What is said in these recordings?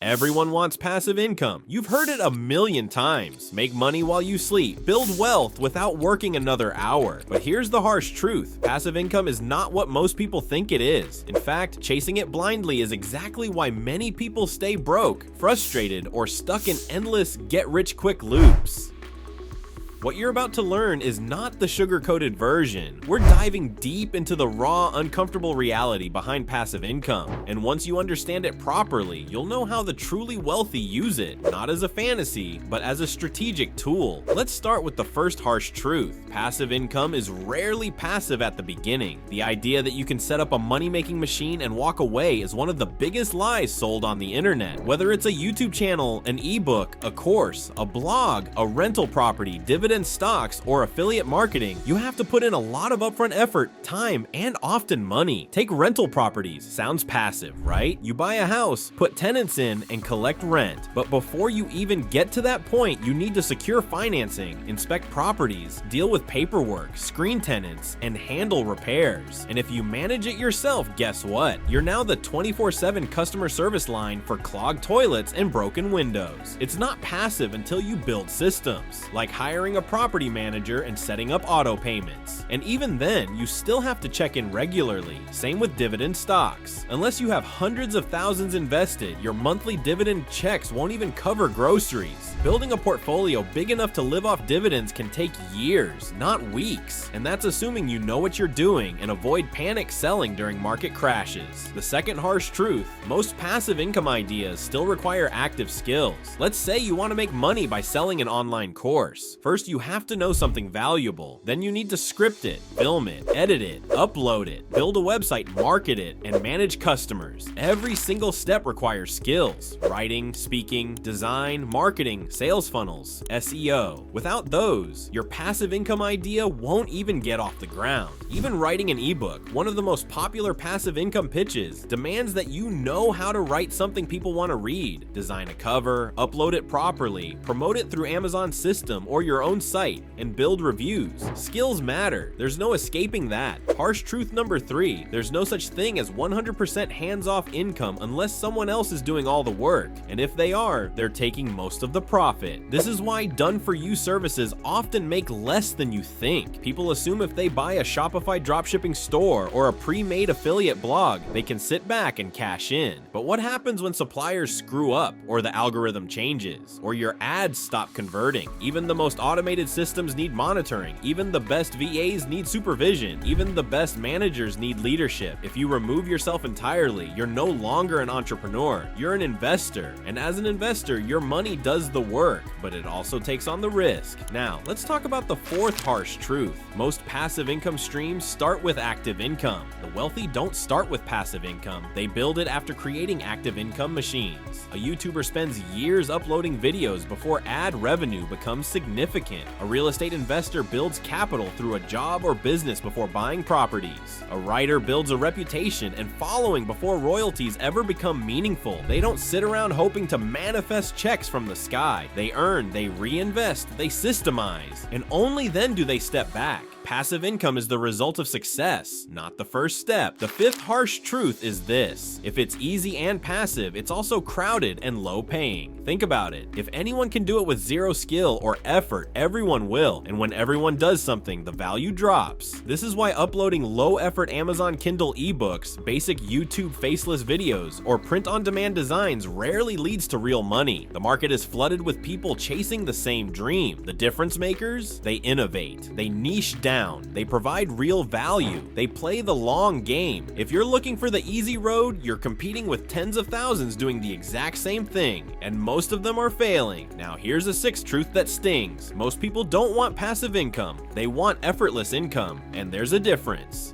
Everyone wants passive income. You've heard it a million times. Make money while you sleep. Build wealth without working another hour. But here's the harsh truth. Passive income is not what most people think it is. In fact, chasing it blindly is exactly why many people stay broke, frustrated, or stuck in endless get-rich-quick loops. What you're about to learn is not the sugar-coated version. We're diving deep into the raw, uncomfortable reality behind passive income. And once you understand it properly, you'll know how the truly wealthy use it, not as a fantasy, but as a strategic tool. Let's start with the first harsh truth. Passive income is rarely passive at the beginning. The idea that you can set up a money-making machine and walk away is one of the biggest lies sold on the internet. Whether it's a YouTube channel, an ebook, a course, a blog, a rental property, dividend stocks, or affiliate marketing, you have to put in a lot of upfront effort, time, and often money. Take rental properties. Sounds passive, right? You buy a house, put tenants in, and collect rent. But before you even get to that point, you need to secure financing, inspect properties, deal with paperwork, screen tenants, and handle repairs. And if you manage it yourself, guess what? You're now the 24/7 customer service line for clogged toilets and broken windows. It's not passive until you build systems, like hiring a property manager and setting up auto payments. And even then, you still have to check in regularly. Same with dividend stocks. Unless you have hundreds of thousands invested, your monthly dividend checks won't even cover groceries. Building a portfolio big enough to live off dividends can take years, not weeks. And that's assuming you know what you're doing and avoid panic selling during market crashes. The second harsh truth, most passive income ideas still require active skills. Let's say you want to make money by selling an online course. First, you have to know something valuable. Then you need to script it, film it, edit it, upload it, build a website, market it, and manage customers. Every single step requires skills: writing, speaking, design, marketing, sales funnels, SEO. Without those, your passive income idea won't even get off the ground. Even writing an ebook, one of the most popular passive income pitches, demands that you know how to write something people want to read, design a cover, upload it properly, promote it through Amazon's system or your own site, and build reviews. Skills matter. There's no escaping that. Harsh truth number 3, there's no such thing as 100% hands-off income unless someone else is doing all the work. And if they are, they're taking most of the profit. This is why done-for-you services often make less than you think. People assume if they buy a Shopify dropshipping store or a pre-made affiliate blog, they can sit back and cash in. But what happens when suppliers screw up, or the algorithm changes, or your ads stop converting? Even the most automated systems need monitoring. Even the best VAs need supervision. Even the best managers need leadership. If you remove yourself entirely, you're no longer an entrepreneur. You're an investor. And as an investor, your money does the work, but it also takes on the risk. Now, let's talk about the fourth harsh truth. Most passive income streams start with active income. The wealthy don't start with passive income. They build it after creating active income machines. A YouTuber spends years uploading videos before ad revenue becomes significant. A real estate investor builds capital through a job or business before buying properties. A writer builds a reputation and following before royalties ever become meaningful. They don't sit around hoping to manifest checks from the sky. They earn, they reinvest, they systemize, and only then do they step back. Passive income is the result of success, not the first step. The fifth harsh truth is this: if it's easy and passive, it's also crowded and low paying. Think about it. If anyone can do it with zero skill or effort, everyone will. And when everyone does something, the value drops. This is why uploading low effort Amazon Kindle ebooks, basic YouTube faceless videos, or print on demand designs rarely leads to real money. The market is flooded with people chasing the same dream. The difference makers? They innovate. They niche down. They provide real value. They play the long game. If you're looking for the easy road, you're competing with tens of thousands doing the exact same thing, and most of them are failing. Now here's a sixth truth that stings. Most people don't want passive income. They want effortless income, and there's a difference.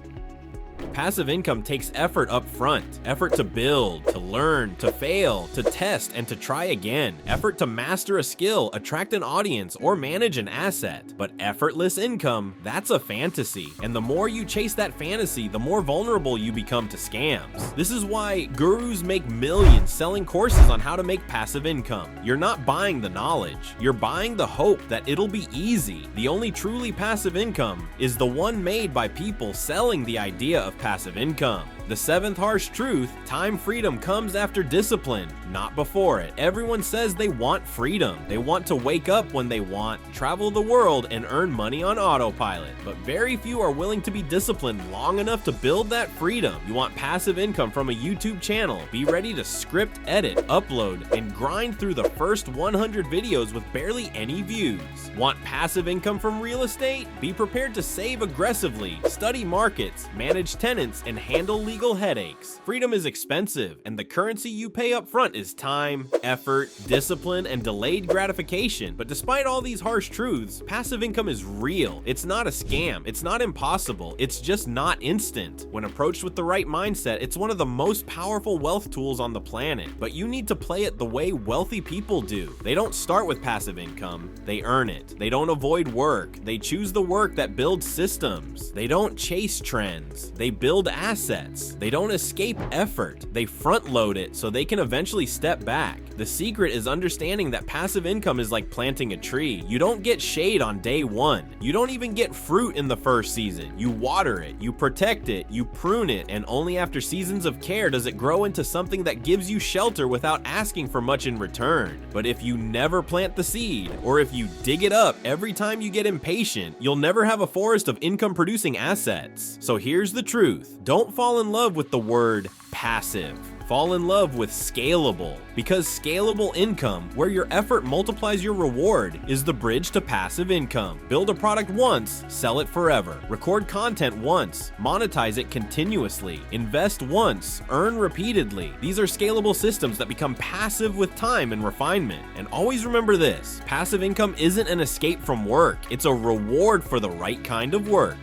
Passive income takes effort up front. Effort to build, to learn, to fail, to test, and to try again. Effort to master a skill, attract an audience, or manage an asset. But effortless income, that's a fantasy. And the more you chase that fantasy, the more vulnerable you become to scams. This is why gurus make millions selling courses on how to make passive income. You're not buying the knowledge. You're buying the hope that it'll be easy. The only truly passive income is the one made by people selling the idea of passive income. The seventh harsh truth: time freedom comes after discipline, not before it. Everyone says they want freedom. They want to wake up when they want, travel the world, and earn money on autopilot. But very few are willing to be disciplined long enough to build that freedom. You want passive income from a YouTube channel? Be ready to script, edit, upload, and grind through the first 100 videos with barely any views. Want passive income from real estate? Be prepared to save aggressively, study markets, manage tenants, and handle legal headaches. Freedom is expensive, and the currency you pay up front is time, effort, discipline, and delayed gratification. But despite all these harsh truths, passive income is real. It's not a scam. It's not impossible. It's just not instant. When approached with the right mindset, it's one of the most powerful wealth tools on the planet. But you need to play it the way wealthy people do. They don't start with passive income. They earn it. They don't avoid work. They choose the work that builds systems. They don't chase trends. They build assets. They don't escape effort. They front load it so they can eventually step back. The secret is understanding that passive income is like planting a tree. You don't get shade on day one. You don't even get fruit in the first season. You water it, you protect it, you prune it, and only after seasons of care does it grow into something that gives you shelter without asking for much in return. But if you never plant the seed, or if you dig it up every time you get impatient, you'll never have a forest of income-producing assets. So here's the truth. Don't fall in love with the word passive. Fall in love with scalable, because scalable income, where your effort multiplies your reward, is the bridge to passive income. Build a product once, sell it forever. Record content once, monetize it continuously. Invest once, earn repeatedly. These are scalable systems that become passive with time and refinement. And always remember this: passive income isn't an escape from work, it's a reward for the right kind of work.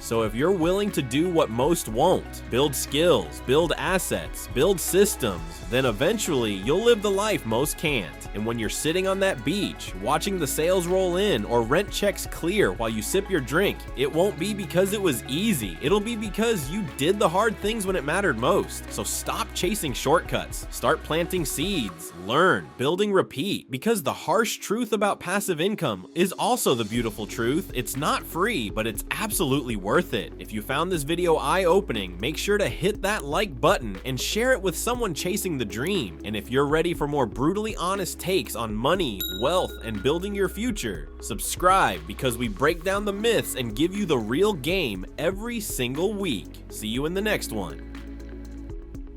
So if you're willing to do what most won't, build skills, build assets, build systems, then eventually you'll live the life most can't. And when you're sitting on that beach, watching the sales roll in or rent checks clear while you sip your drink, it won't be because it was easy. It'll be because you did the hard things when it mattered most. So stop chasing shortcuts. Start planting seeds. Learn, building, repeat. Because the harsh truth about passive income is also the beautiful truth. It's not free, but it's absolutely worth it. If you found this video eye-opening, make sure to hit that like button and share it with someone chasing the dream. And if you're ready for more brutally honest takes on money, wealth, and building your future, subscribe, because we break down the myths and give you the real game every single week. See you in the next one.